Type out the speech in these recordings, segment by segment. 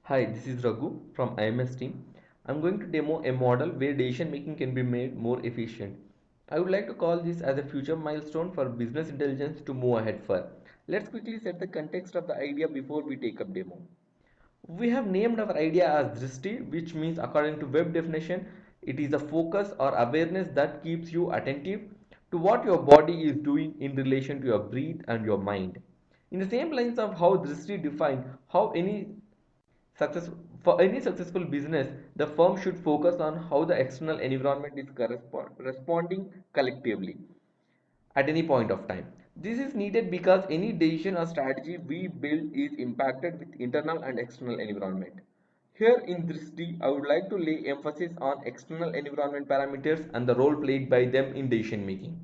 Hi, this is Raghu from IMS team. I'm going to demo a model where decision making can be made more efficient. I would like to call this as a future milestone for business intelligence to move ahead for. Let's quickly set the context of the idea before we take up demo. We have named our idea as Drishti, which means according to web definition, it is a focus or awareness that keeps you attentive to what your body is doing in relation to your breath and your mind. In the same lines of how Drishti defined how Success, for any successful business, the firm should focus on how the external environment is responding collectively at any point of time. This is needed because any decision or strategy we build is impacted with internal and external environment. Here in Drishti, I would like to lay emphasis on external environment parameters and the role played by them in decision making.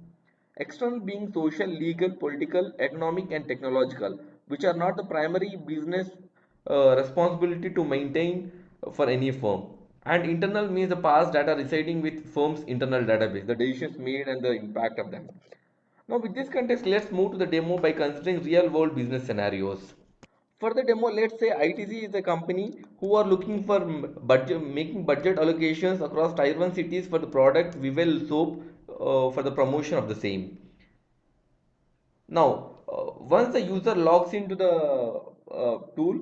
External being social, legal, political, economic, and technological, which are not the primary business responsibility to maintain for any firm. And internal means the past data residing with firm's internal database, the decisions made and the impact of them. Now, with this context, let's move to the demo by considering real world business scenarios. For the demo, let's say ITC is a company who are looking for budget, making budget allocations across tier 1 cities for the product Vivel soap for the promotion of the same. Now, once the user logs into the tool,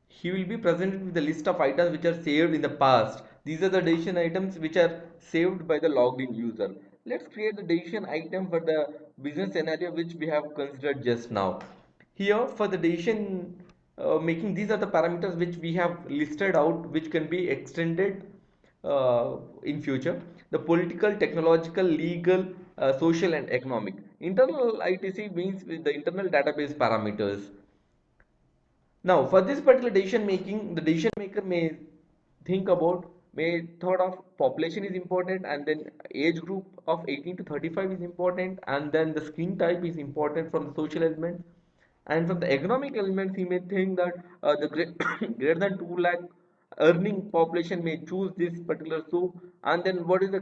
he will be presented with a list of items which are saved in the past. These are the decision items which are saved by the logged in user. Let's create the decision item for the business scenario which we have considered just now. Here for the decision making, these are the parameters which we have listed out which can be extended in future. The political, technological, legal, social and economic. Internal ITC means with the internal database parameters. Now, for this particular decision making, the decision maker may think about, may thought of population is important, and then age group of 18 to 35 is important, and then the skin type is important from the social element, and from the economic elements, he may think that the greater than 2 lakh earning population may choose this particular soap, and then what is the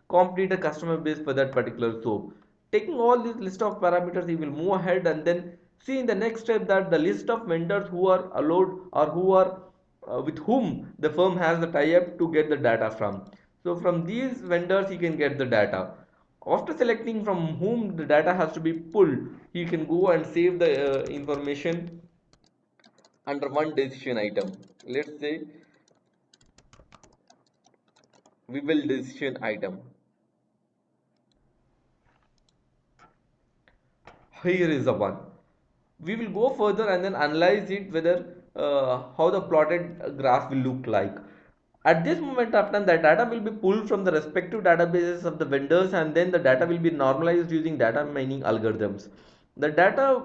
complete the customer base for that particular soap. Taking all this list of parameters, he will move ahead and then see in the next step that the list of vendors who are allowed or who are with whom the firm has the tie-up to get the data from. So from these vendors he can get the data. After selecting from whom the data has to be pulled, he can go and save the information under one decision item. Let's say we will decision item. Here is the one. We will go further and then analyze it whether how the plotted graph will look like. At this moment of time, the data will be pulled from the respective databases of the vendors, and then the data will be normalized using data mining algorithms. The data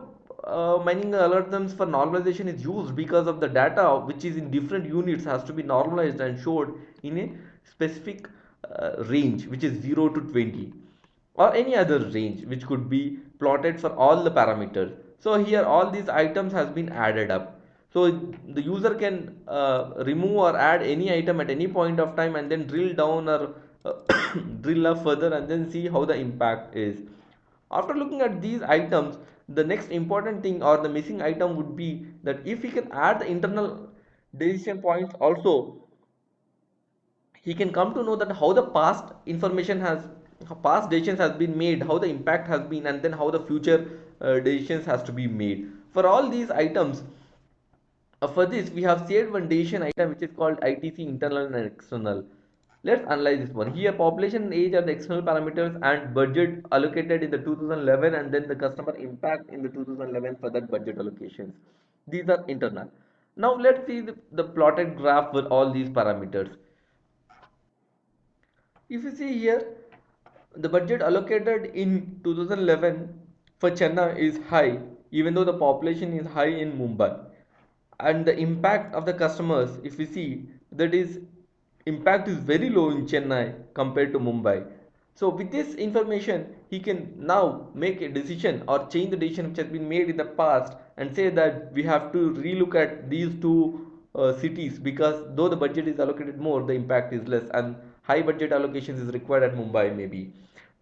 mining algorithms for normalization is used because of the data which is in different units has to be normalized and showed in a specific range which is 0 to 20 or any other range which could be plotted for all the parameters. So here all these items has been added up. So the user can remove or add any item at any point of time and then drill down or drill up further and then see how the impact is. After looking at these items, the next important thing or the missing item would be that if we can add the internal decision points also, he can come to know that how the past information has past decisions has been made, how the impact has been, and then how the future decisions has to be made for all these items. For this we have saved one decision item which is called ITC internal and external. Let's analyze this one. Here population and age are the external parameters and budget allocated in the 2011 and then the customer impact in the 2011 for that budget allocations. These are internal. Now let's see the plotted graph with all these parameters. If you see here, the budget allocated in 2011 for Chennai is high, even though the population is high in Mumbai. And the impact of the customers, if we see, that is impact is very low in Chennai compared to Mumbai. So with this information, he can now make a decision or change the decision which has been made in the past and say that we have to relook at these two cities because though the budget is allocated more, the impact is less and high budget allocations is required at Mumbai maybe.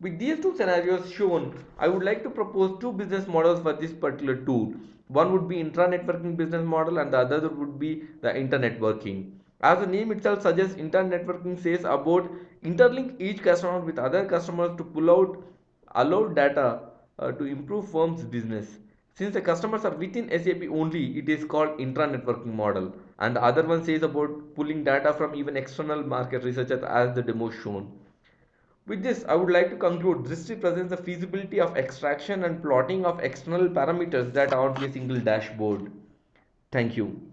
With these two scenarios shown, I would like to propose two business models for this particular tool. One would be intra-networking business model and the other would be the inter-networking. As the name itself suggests, inter-networking says about interlink each customer with other customers to pull out allowed data to improve firm's business. Since the customers are within SAP only, it is called intra-networking model. And the other one says about pulling data from even external market researchers as the demo shown. With this, I would like to conclude Drishti presents the feasibility of extraction and plotting of external parameters that are onto a single dashboard. Thank you.